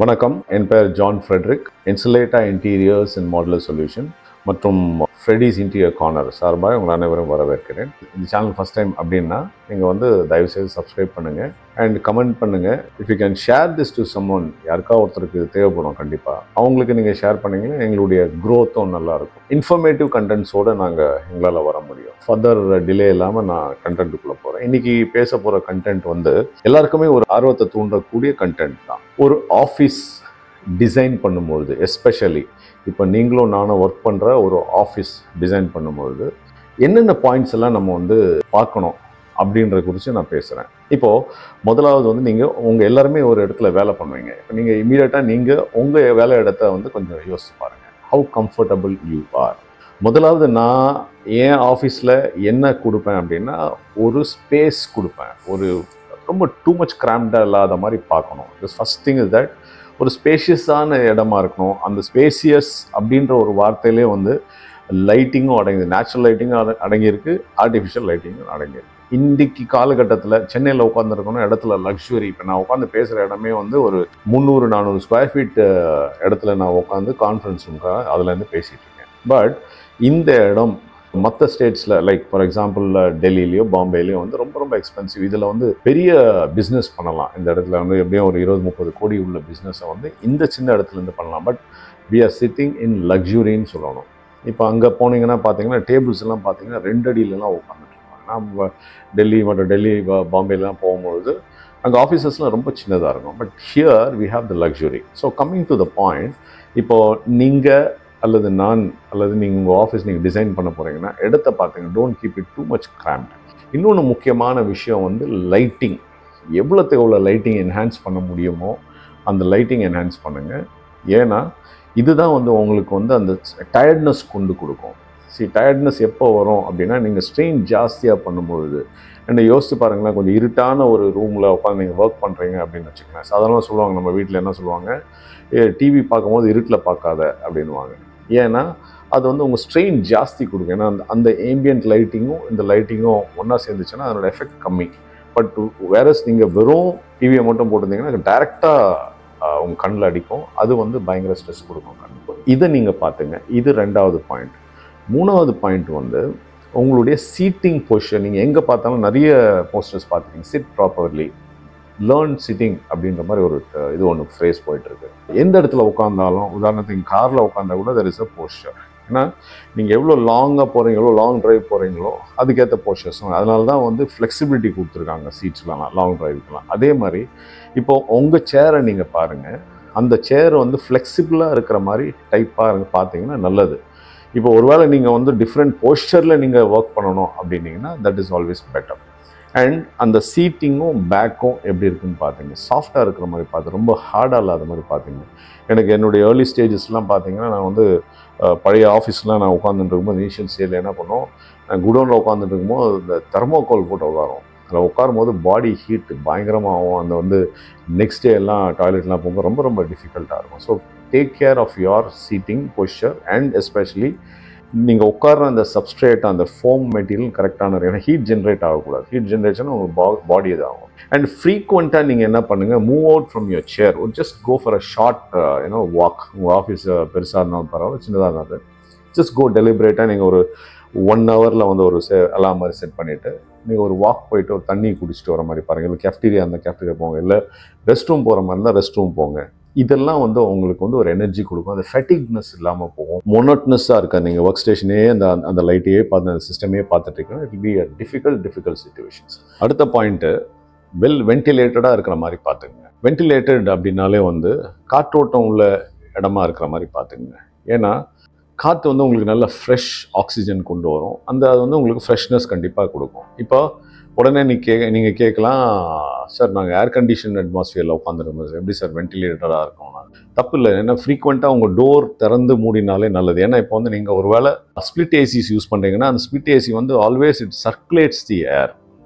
வணக்கம், என் பெயர் ஜான் ஃப்ரெட்ரிக். இன்சுலேட்டா இன்டீரியர்ஸ் அண்ட் மாடுலர் சொல்யூஷன் மற்றும் ஃப்ரெடிஸ் இன்டீரியர் கார்னர் சார்பாக உங்கள் அனைவரும் வரவேற்கிறேன். இந்த சேனல் ஃபஸ்ட் டைம் அப்படின்னா நீங்கள் வந்து தயவுசெய்து சப்ஸ்கிரைப் பண்ணுங்கள் அண்ட் கமெண்ட் பண்ணுங்கள். If you can share this to சம்மோன், யாருக்கா ஒருத்தருக்கு இது தேவைப்படும், கண்டிப்பாக அவங்களுக்கு நீங்கள் ஷேர் பண்ணிங்கன்னா எங்களுடைய க்ரோத்தும் நல்லாயிருக்கும். இன்ஃபர்மேட்டிவ் கண்டென்ட்ஸோடு எங்களால் வர முடியும். ஃபர்தர் டிலே இல்லாமல் நான் கண்டென்ட்டுக்குள்ளே போகிறேன். இன்றைக்கி பேச போகிற கண்டென்ட் வந்து எல்லாருக்குமே ஒரு ஆர்வத்தை தூண்டக்கூடிய கண்டென்ட் தான். ஒரு ஆஃபீஸ் டிசைன் பண்ணும்பொழுது, எஸ்பெஷலி இப்போ நீங்களும் நானும் ஒர்க் பண்ணுற ஒரு ஆஃபீஸ் டிசைன் பண்ணும்பொழுது என்னென்ன பாயிண்ட்ஸ் எல்லாம் நம்ம வந்து பார்க்கணும் அப்படின்றத குறித்து நான் பேசுகிறேன். இப்போது முதலாவது வந்து நீங்கள் உங்கள் எல்லாருமே ஒரு இடத்துல வேலை பண்ணுவீங்க. இப்போ நீங்கள் இமீடியட்டாக நீங்கள் உங்கள் வேலை இடத்த வந்து கொஞ்சம் யோசிச்சு பாருங்கள். How comfortable you are. முதலாவது நான் என் ஆஃபீஸில் என்ன கொடுப்பேன் அப்படின்னா, ஒரு ஸ்பேஸ் கொடுப்பேன். ஒரு ரொம்ப டூ மச் கிராம்டாக இல்லாத மாதிரி பார்க்கணும். ஃபர்ஸ்ட் திங் இஸ் தட் ஒரு ஸ்பேஷியஸான இடமா இருக்கணும். அந்த ஸ்பேசியஸ் அப்படின்ற ஒரு வார்த்தையிலே வந்து லைட்டிங்கும் அடங்கிது, நேச்சுரல் லைட்டிங்கும் அடங்கியிருக்கு, ஆர்டிஃபிஷியல் லைட்டிங்கும் அடங்கியிருக்கு. இன்றைக்கி காலகட்டத்தில் சென்னையில் உட்காந்துருக்கணும் இடத்துல லக்ஸுரி. இப்போ நான் உட்காந்து பேசுகிற இடமே வந்து ஒரு 300-400 ஸ்கொயர் ஃபீட் இடத்துல நான் உட்காந்து கான்ஃபரன்ஸ் ரூமுக்காக அதுலேருந்து பேசிகிட்டு இருக்கேன். பட் இந்த இடம் மற்ற ஸ்டேட்ஸில், லைக் ஃபார் எக்ஸாம்பிள் டெல்லியிலையோ பாம்பேலையோ வந்து ரொம்ப ரொம்ப எக்ஸ்பென்சிவ். இதில் வந்து பெரிய பிஸ்னஸ் பண்ணலாம். இந்த இடத்துல வந்து எப்படியும் ஒரு 20-30 கோடி உள்ள பிஸ்னஸை வந்து இந்த சின்ன இடத்துலேருந்து பண்ணலாம். But we are sitting in லக்ஸுரின்னு சொல்லணும். இப்போ அங்கே போனீங்கன்னா பார்த்தீங்கன்னா டேபிள்ஸ் எல்லாம் பார்த்தீங்கன்னா 2 அடியிலலாம் உட்காந்துட்ருப்பாங்க. நம்ம டெல்லி பாம்பேலாம் போகும்பொழுது அங்கே ஆஃபீஸஸ்லாம் ரொம்ப சின்னதாக இருக்கும். But here we have the luxury. So coming to the point, இப்போது நீங்கள் அல்லது நான் அல்லது நீங்கள் உங்கள் ஆஃபீஸ் நீங்கள் டிசைன் பண்ண போகிறீங்கன்னா இடத்த பார்த்துங்க. Don't keep it too much cramped. இன்னொன்று முக்கியமான விஷயம் வந்து லைட்டிங். எவ்வளோத்துக்கு எவ்வளோ லைட்டிங் என்ஹான்ஸ் பண்ண முடியுமோ அந்த லைட்டிங் என்ஹான்ஸ் பண்ணுங்கள். ஏன்னா இதுதான் வந்து உங்களுக்கு வந்து அந்த டயர்ட்னஸ் கொண்டு கொடுக்கும். டயர்ட்னஸ் எப்போ வரும் அப்படின்னா, நீங்கள் ஸ்ட்ரெயின் ஜாஸ்தியாக பண்ணும்பொழுது. என்ன யோசிச்சு பாருங்களேன், கொஞ்சம் இருட்டான ஒரு ரூமில் உட்காந்து நீங்கள் ஒர்க் பண்ணுறீங்க அப்படின்னு வச்சுக்கோங்க. சாதாரணமாக சொல்லுவாங்க, நம்ம வீட்டில் என்ன சொல்லுவாங்க, டிவி பார்க்கும்போது இருட்டில் பார்க்காத அப்படின்வாங்க. ஏன்னா அது வந்து உங்கள் ஸ்ட்ரெயின் ஜாஸ்தி கொடுக்கும். ஏன்னா அந்த ஏம்பியன்ட் லைட்டிங்கும் இந்த லைட்டிங்கும் ஒன்றா சேர்ந்துச்சுன்னா அதனோட எஃபெக்ட் கம்மி. பட் வேறஸ் நீங்கள் வெறும் டிவியை மட்டும் போட்டிருந்தீங்கன்னா டைரெக்டாக உங்கள் கண்ணில் அடிக்கும். அது வந்து பயங்கர ஸ்ட்ரெஸ் கொடுக்கும் கண். இதை நீங்கள் பார்த்துங்க. இது 2வது பாயிண்ட். 3வது பாயிண்ட் வந்து உங்களுடைய சீட்டிங் பொசிஷன். நீங்கள் எங்கே பார்த்தாலும் நிறைய போஸ்டர்ஸ் பார்த்துருக்கீங்க, சிட் ப்ராப்பர்லி, லேர்ன் சிட்டிங் அப்படின்ற மாதிரி ஒரு இது ஒன்று ஃப்ரேஸ் போயிட்டுருக்கு. எந்த இடத்துல உட்காந்தாலும், உதாரணத்துக்கு காரில் உட்காந்தா கூட தெர் இஸ் அ போஸ்டர். ஏன்னா நீங்கள் எவ்வளோ லாங்காக போகிறீங்க, எவ்வளோ லாங் ட்ரைவ் போகிறீங்களோ அதுக்கேற்ற போஸ்டர்ஸும். அதனால தான் வந்து ஃப்ளெக்சிபிலிட்டி கொடுத்துருக்காங்க சீட்ஸ்லாம் லாங் ட்ரைவுக்குலாம். அதே மாதிரி இப்போது உங்கள் சேரை நீங்கள் பாருங்கள். அந்த சேர் வந்து ஃப்ளெக்சிபிளாக இருக்கிற மாதிரி டைப்பாக பார்த்தீங்கன்னா நல்லது. இப்போ ஒருவேளை நீங்கள் வந்து டிஃப்ரெண்ட் போஸ்டரில் நீங்கள் ஒர்க் பண்ணணும் அப்படின்னீங்கன்னா that is always better. And அந்த சீட்டிங்கும் பேக்கும் எப்படி இருக்குன்னு பார்த்தீங்க, சாஃப்டாக இருக்கிற மாதிரி பார்த்து, ரொம்ப ஹார்டாக இல்லாத மாதிரி பார்த்தீங்க. எனக்கு என்னுடைய ஏர்லி ஸ்டேஜஸ்லாம் பார்த்தீங்கன்னா, நான் வந்து பழைய ஆஃபீஸ்லாம் நான் உட்காந்துட்டு இருக்கும்போது இனிஷியல் ஸ்டேஜில் என்ன பண்ணோம், நான் குடோனில் உட்காந்துட்டு இருக்கும்போது இந்த தெர்மோகோல் போட்டு உட்காரும். அதில் உட்காரும் போது பாடி ஹீட்டு பயங்கரமாகவும், அந்த வந்து நெக்ஸ்ட் டே எல்லாம் டாய்லெட்லாம் போகும்போது ரொம்ப ரொம்ப டிஃபிகல்ட்டாக இருக்கும். So take care of your seating posture and especially நீங்கள் உட்கார்ற அந்த சப்ஸ்ட்ரேட், அந்த ஃபோம் மெட்டீரியல் கரெக்டான, ஏன்னா ஹீட் ஜென்ரேட் ஆகக்கூடாது. ஹீட் ஜென்ரேஷன் உங்கள் பாடி இதாகும். அண்ட் ஃப்ரீக்வெண்ட்டாக நீங்கள் என்ன பண்ணுங்கள், move out from your chair. ஒரு just go for a short walk. உங்கள் ஆஃபீஸ் பெருசாக இருந்தாலும் பரவாயில்ல, சின்னதாக இருந்தாலும் ஜஸ்ட் கோ டெலிபரேட்டாக. நீங்கள் ஒரு 1 ஹவரில் வந்து ஒரு அலாம் மாதிரி செட் பண்ணிவிட்டு நீங்கள் ஒரு வாக் போயிட்டு ஒரு தண்ணி குடிச்சிட்டு வர மாதிரி பாருங்கள். இல்லை கேஃப்டீரியா அந்த கேஃப்டீரியா போங்க, இல்லை ரெஸ்ட் ரூம் போகிற மாதிரி இருந்தால் ரெஸ்ட் ரூம் போங்க. இதெல்லாம் வந்து உங்களுக்கு வந்து ஒரு எனர்ஜி கொடுக்கும். அந்த ஃபெட்டிக்னஸ் இல்லாமல் போகும். மொனோட்டனஸாக இருக்காது. நீங்கள் ஒர்க் ஸ்டேஷனே அந்த லைட்டையே பார்த்து, அந்த சிஸ்டமே பார்த்துட்டு இருக்கணும். It will be a difficult situations. அடுத்த பாயிண்ட்டு, வெல் வென்டிலேட்டடாக இருக்கிற மாதிரி பார்த்துங்க. வென்டிலேட்டட் அப்படின்னாலே வந்து காற்றோட்டம் உள்ள இடமா இருக்கிற மாதிரி பார்த்துங்க. ஏன்னா காற்று வந்து உங்களுக்கு நல்ல ஃப்ரெஷ் ஆக்சிஜன் கொண்டு வரும். அது வந்து உங்களுக்கு ஃப்ரெஷ்னஸ் கண்டிப்பாக கொடுக்கும். இப்போ உடனே நீங்கள் கேட்கலாம், சார் நாங்கள் ஏர் கண்டிஷன் அட்மாஸ்ஃபியரில் உட்காந்துருக்கோம் சார், எப்படி சார் வென்டிலேட்டராக இருக்கோம்னா? தப்பு இல்லை. ஏன்னா ஃப்ரீக்வெண்ட்டாக உங்கள் டோர் திறந்து மூடினாலே நல்லது. ஏன்னா இப்போ வந்து நீங்கள் ஒரு வேளை ஸ்பிளிட் ஏசிஸ் யூஸ் பண்ணுறீங்கன்னா அந்த ஸ்பிளிட் ஏசி வந்து ஆல்வேஸ் இட் சர்க்குலேட்ஸ் தி ஏர்.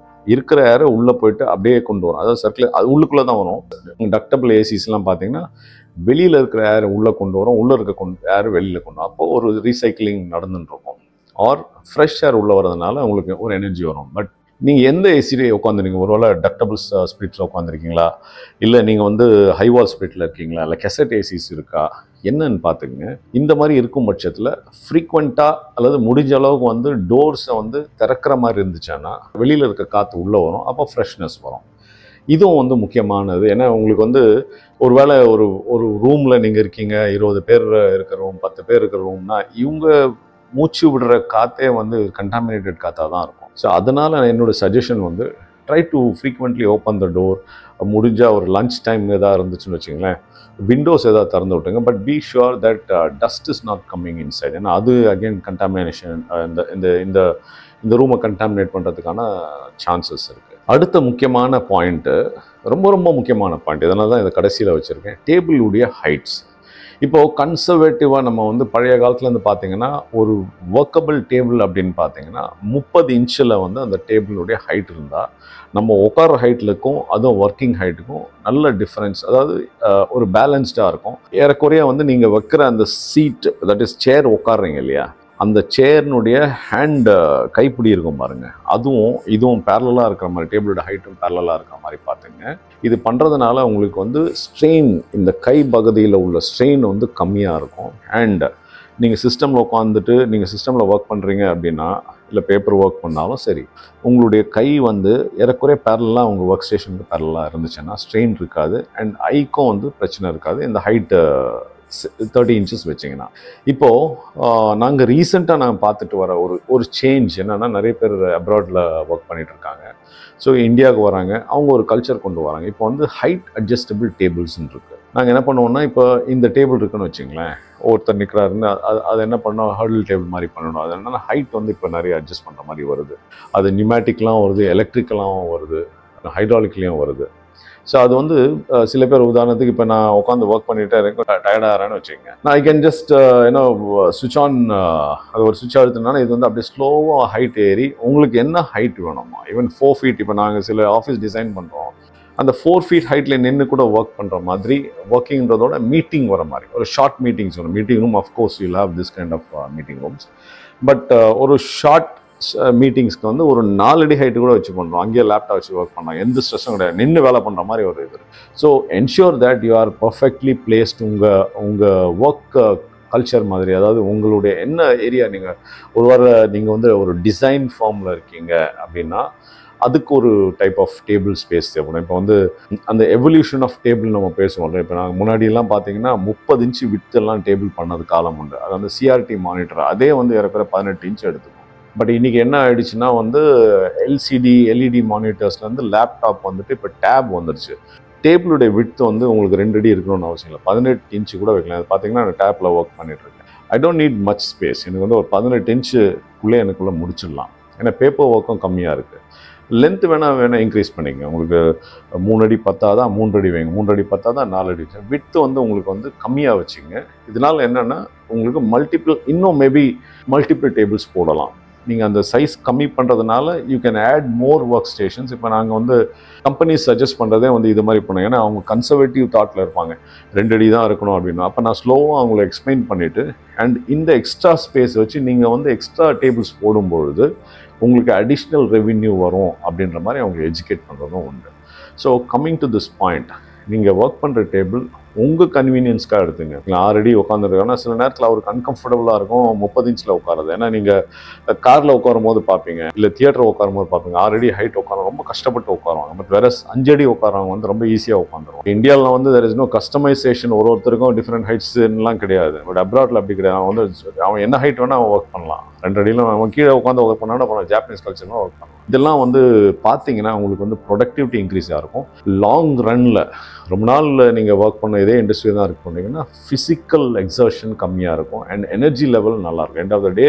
இருக்கிற ஏரை உள்ளே போயிட்டு அப்படியே கொண்டு வரும். அதாவது அது உள்ளுக்குள்ளே தான் வரும். டக்டபிள் ஏசிஸ்லாம் பார்த்தீங்கன்னா வெளியில் இருக்கிற ஏர் உள்ளே கொண்டு வரும், உள்ளே இருக்க ஏர் வெளியில் கொண்டு வரும். அப்போது ஒரு ரீசைக்கிளிங் நடந்துட்டு இருக்கும். ஆர் ஃப்ரெஷ் ஏர் உள்ளே வரதுனால உங்களுக்கு ஒரு எனர்ஜி வரும். பட் நீங்கள் எந்த ஏசிலே உட்காந்துருக்கீங்க? ஒரு வேளை டக்டபிள்ஸ் ஸ்பிளிட்டில் உட்காந்துருக்கீங்களா, இல்லை நீங்கள் வந்து ஹைவால் ஸ்பிளிட்டில் இருக்கீங்களா, இல்லை கெசட் ஏசிஸ் இருக்கா, என்னன்னு பார்த்துக்குங்க. இந்த மாதிரி இருக்கும் பட்சத்தில் ஃப்ரீக்வெண்ட்டாக அல்லது முடிஞ்ச அளவுக்கு வந்து டோர்ஸை வந்து திறக்கிற மாதிரி இருந்துச்சுன்னா வெளியில் இருக்க காற்று உள்ளே வரும், அப்போ ஃப்ரெஷ்னஸ் வரும். இதுவும் வந்து முக்கியமானது. ஏன்னா உங்களுக்கு வந்து ஒரு வேளை ஒரு ரூமில் நீங்கள் இருக்கீங்க, 20 பேர் இருக்கிற ரூம், 10 பேர் இருக்கிற ரூம்னா இவங்க மூச்சு விடுற காற்றே வந்து கண்டாமினேட்டட் காற்றாக தான் இருக்கும். ஸோ அதனால் என்னோட சஜஷன் வந்து try to frequently open the door. முடிஞ்சால் ஒரு லன்ச் டைம் எதாவது இருந்துச்சுன்னு வச்சுங்களேன், விண்டோஸ் எதாவது திறந்து விட்டுங்க. But B sure that dust is not coming inside. ஏன்னா அது அகெயின் கண்டாமினேஷன், இந்த இந்த ரூமை கண்டாமினேட் பண்ணுறதுக்கான சான்சஸ் இருக்குது. அடுத்த முக்கியமான பாயிண்ட்டு, ரொம்ப ரொம்ப முக்கியமான பாயிண்ட், இதனால தான் இதை கடைசியில் வச்சுருக்கேன், டேபிளுடைய ஹைட்ஸ். இப்போது கன்சர்வேட்டிவாக நம்ம வந்து பழைய காலத்துலேருந்து பார்த்தீங்கன்னா ஒரு ஒர்க்கபிள் டேபிள் அப்படின்னு பார்த்தீங்கன்னா 30 இன்ச்சில் வந்து அந்த டேபிளுடைய ஹைட் இருந்தால் நம்ம உட்கார ஹைட்லுக்கும் அதுவும் ஒர்க்கிங் ஹைட்டுக்கும் நல்ல டிஃப்ரென்ஸ், அதாவது ஒரு பேலன்ஸ்டாக இருக்கும். ஏறக்குறைய வந்து நீங்கள் வைக்கிற அந்த சீட், தட் இஸ் சேர் உட்காடுறீங்க இல்லையா, அந்த சேர்னுடைய ஹேண்ட் கைப்பிடி இருக்கும் பாருங்கள், இதுவும் பேரலாக இருக்கிற மாதிரி, டேபிளோட ஹைட்டும் பேரலாக இருக்கிற மாதிரி பார்த்துங்க. இது பண்ணுறதுனால உங்களுக்கு வந்து ஸ்ட்ரெயின், இந்த கை பகுதியில் உள்ள ஸ்ட்ரெயின் வந்து கம்மியாக இருக்கும். அண்ட் நீங்கள் சிஸ்டமில் உட்காந்துட்டு நீங்கள் சிஸ்டமில் ஒர்க் பண்ணுறீங்க அப்படின்னா, இல்லை பேப்பர் ஒர்க் பண்ணாலும் சரி, உங்களுடைய கை வந்து ஏறக்குறைய பேரலாக உங்கள் ஒர்க் ஸ்டேஷனுக்கு பேரலாக இருந்துச்சுன்னா ஸ்ட்ரெயின் இருக்காது. அண்ட் ஐக்கும் வந்து பிரச்சனை இருக்காது இந்த ஹைட்டு 30 இன்ச்சஸ் வச்சிங்கன்னா. இப்போது நாங்கள் ரீசெண்டாக நாங்கள் பார்த்துட்டு வர ஒரு சேஞ்ச் என்னென்னா, நிறைய பேர் அப்ராடில் ஒர்க் பண்ணிகிட்ருக்காங்க. ஸோ இந்தியாவுக்கு வராங்க, அவங்க ஒரு கல்ச்சர் கொண்டு வராங்க. இப்போ வந்து ஹைட் அட்ஜஸ்டபிள் டேபிள்ஸ்ன்னு இருக்குது. நாங்கள் என்ன பண்ணுவோம்னா, இப்போ இந்த டேபிள் இருக்குன்னு வச்சுங்களேன், ஒருத்தர் நிற்கிறாருன்னு அது என்ன பண்ணோம், ஹர்டில் டேபிள் மாதிரி பண்ணணும். அது என்னென்னா ஹைட் வந்து இப்போ நிறைய அட்ஜஸ்ட் பண்ணுற மாதிரி வருது. அது நியூமேட்டிக்லாம் வருது, எலக்ட்ரிக்கலாகவும் வருது, ஹைட்ராலிக்லேயும் வருது. ஸோ அது வந்து சில பேர் உதாரணத்துக்கு இப்போ நான் உட்காந்து ஒர்க் பண்ணிகிட்டே இருக்கேன், டயர்டாகிறேன்னு வச்சுக்கோங்க, நான் ஐ கேன் ஜஸ்ட் ஏன்னோ சுவிட்ச் ஆன், அது ஒரு சுவிட்ச் அழுத்தினாலும் இது வந்து அப்படியே ஸ்லோவாக ஹைட் ஏறி உங்களுக்கு என்ன ஹைட் வேணுமா, ஈவன் 4 ஃபீட். இப்போ நாங்கள் சில ஆஃபீஸ் டிசைன் பண்ணுறோம், அந்த 4 ஃபீட் ஹைட்டில் நின்று கூட ஒர்க் பண்ணுற மாதிரி, ஒர்க்கிங்கிறதோட மீட்டிங் வர மாதிரி ஒரு ஷார்ட் மீட்டிங்ஸ் வரும். Meeting room of course you'll have this kind of meeting rooms. But ஒரு ஷார்ட் மீட்டிங்ஸ்க்கு வந்து ஒரு 4 அடி ஹைட்டு கூட வச்சு பண்ணுறோம். அங்கேயே லேப்டாப் வச்சு ஒர்க் பண்ணலாம், எந்த ஸ்ட்ரெஸ்ஸும் கிடையாது, நின்று வேலை பண்ணுற மாதிரி ஒரு இது. So ensure that you are perfectly placed. உங்கள் ஒர்க் கல்ச்சர் மாதிரி, அதாவது உங்களுடைய என்ன ஏரியா, நீங்கள் நீங்கள் வந்து ஒரு டிசைன் ஃபார்மில் இருக்கீங்க அப்படின்னா அதுக்கு ஒரு டைப் ஆஃப் டேபிள் ஸ்பேஸ் தேவைப்படும். இப்போ வந்து அந்த எவல்யூஷன் ஆஃப் டேபிள் நம்ம பேசுவோம். இப்போ நாங்கள் முன்னாடியெல்லாம் பார்த்தீங்கன்னா 30 இன்ச்சு வித்தெல்லாம் டேபிள் பண்ணது காலம் உண்டு. அது வந்து சிஆர்டி மானிட்டர், அதே வந்து ஏறக்குறைய 18 இன்ச்சு எடுத்துக்கும். பட் இன்றைக்கி என்ன ஆகிடுச்சுன்னா வந்து எல்சிடி எல்இடி மானிட்டர்ஸ்லேருந்து லேப்டாப் வந்துட்டு இப்போ டேப் வந்துடுச்சு. டேபிளுடைய விட்த் வந்து உங்களுக்கு 2 அடி இருக்கணும்னு அவசியம் இல்லை, 18 இன்ச்சு கூட வைக்கலாம். அது பார்த்தீங்கன்னா நான் டேப்பில் ஒர்க் பண்ணிகிட்ருக்கேன். I don't need much space. எனக்கு வந்து ஒரு 18 இன்ச்சுக்குள்ளே எனக்குள்ளே முடிச்சிடலாம். ஏன்னா பேப்பர் ஒர்க்கும் கம்மியாக இருக்குது. லென்த் வேணால் இன்க்ரீஸ் பண்ணிக்கங்க. உங்களுக்கு 3 அடி பத்தாதா 3 அடி வைங்க, 3 அடி பத்தாதா 4 அடி. விட்த் வந்து உங்களுக்கு வந்து கம்மியாக வச்சுங்க. இதனால் என்னென்னா உங்களுக்கு இன்னும் மேபி மல்டிபிள் டேபிள்ஸ் போடலாம். நீங்கள் அந்த சைஸ் கம்மி பண்ணுறதுனால you can add more workstations. இப்போ நாங்கள் வந்து கம்பெனிஸ் சஜஸ்ட் பண்ணுறதே வந்து இது மாதிரி பண்ணுங்க. ஏன்னா அவங்க கன்சர்வேட்டிவ் தாட்டில் இருப்பாங்க, 2 அடி தான் இருக்கணும் அப்படின்னு. அப்போ நான் ஸ்லோவாக அவங்கள எக்ஸ்பிளைன் பண்ணிவிட்டு, அண்ட் இந்த எக்ஸ்ட்ரா ஸ்பேஸ் வச்சு நீங்கள் வந்து எக்ஸ்ட்ரா டேபிள்ஸ் போடும்பொழுது உங்களுக்கு அடிஷ்னல் ரெவின்யூ வரும் அப்படின்ற மாதிரி அவங்க எஜுகேட் பண்ணுறதும் உண்டு. So coming to this point, நீங்கள் ஒர்க் பண்ணுற டேபிள் உங்கள் கன்வீனியன்ஸ்க்காக எடுத்துங்க. நீங்கள் 6 அடி உட்காந்துருக்காங்கன்னா சில நேரத்தில் அவருக்கு அன்கம்ஃபர்டபுளாக இருக்கும் 30 இன்ச்சில் உட்காரது. ஏன்னா நீங்கள் காரில் உட்காரும் போது பார்ப்பீங்க, இல்லை தியேட்டர் உட்காரும் போது பார்ப்பீங்க, 6 அடி ஹைட் உட்கார ரொம்ப கஷ்டப்பட்டு உட்காருவாங்க. பட் வேற 5 அடி உட்காரவங்க வந்து ரொம்ப ஈஸியாக உட்காந்துருவாங்க. இந்தியாவில் வந்து there is no கஸ்டமைசேஷன், ஒருத்தருக்கும் டிஃப்ரெண்ட் ஹைட்ஸ்லாம் கிடையாது. பட் அப்ராட்ல அப்படி கிடையாது. அவன் என்ன ஹைட் வேணால் அவன் ஒர்க் பண்ணலாம். 2 அடியிலும் அவன் கீழே உட்காந்து ஒர்க் பண்ணாலும் அப்புறம் ஜாப்பனீஸ் கல்ச்சர்லாம் ஒர்க் பண்ணலாம். இதெல்லாம் வந்து பார்த்தீங்கன்னா உங்களுக்கு வந்து ப்ரொடக்டிவிட்டி இன்க்ரீஸாக இருக்கும். லாங் ரன்னில் ரொம்ப நாள் நீங்கள் ஒர்க் பண்ண இதே இண்டஸ்ட்ரி தான் இருக்கு பண்ணிங்கன்னா ஃபிசிக்கல் எக்ஸர்ஷன் கம்மியாக இருக்கும் அண்ட் எனர்ஜி லெவல் நல்லாயிருக்கும். எண்ட் ஆஃப் த டே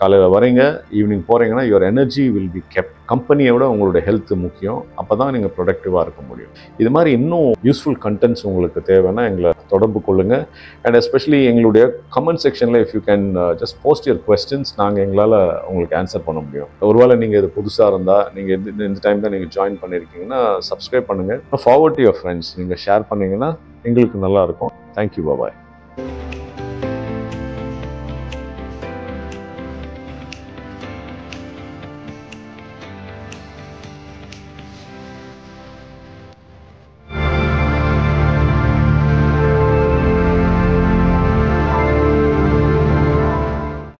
காலையில் வரீங்க, ஈவினிங் போகிறீங்கன்னா your energy will be kept. கம்பெனியை விட உங்களோட ஹெல்த் முக்கியம். அப்போ தான் நீங்கள் ப்ரொடக்டிவாக இருக்க முடியும். இது மாதிரி இன்னும் யூஸ்ஃபுல் கண்டென்ட்ஸ் உங்களுக்கு தேவைன்னா எங்களை தொடர்பு கொள்ளுங்கள். அண்ட் எஸ்பெஷலி எங்களுடைய கமெண்ட் செக்ஷனில் if you can just post your questions, நாங்கள் எங்களால் உங்களுக்கு ஆன்சர் பண்ண முடியும். ஒருவேளை நீங்கள் இது புதுசாக இருந்தால், நீங்கள் இந்த டைம் தான் நீங்கள் ஜாயின் பண்ணியிருக்கீங்கன்னா சப்ஸ்கிரைப் பண்ணுங்கள். ஃபார்வர்ட் டு யுவர் ஃப்ரெண்ட்ஸ், நீங்கள் ஷேர் பண்ணிங்கன்னா எங்களுக்கு நல்லாயிருக்கும். தேங்க்யூ, பாய்.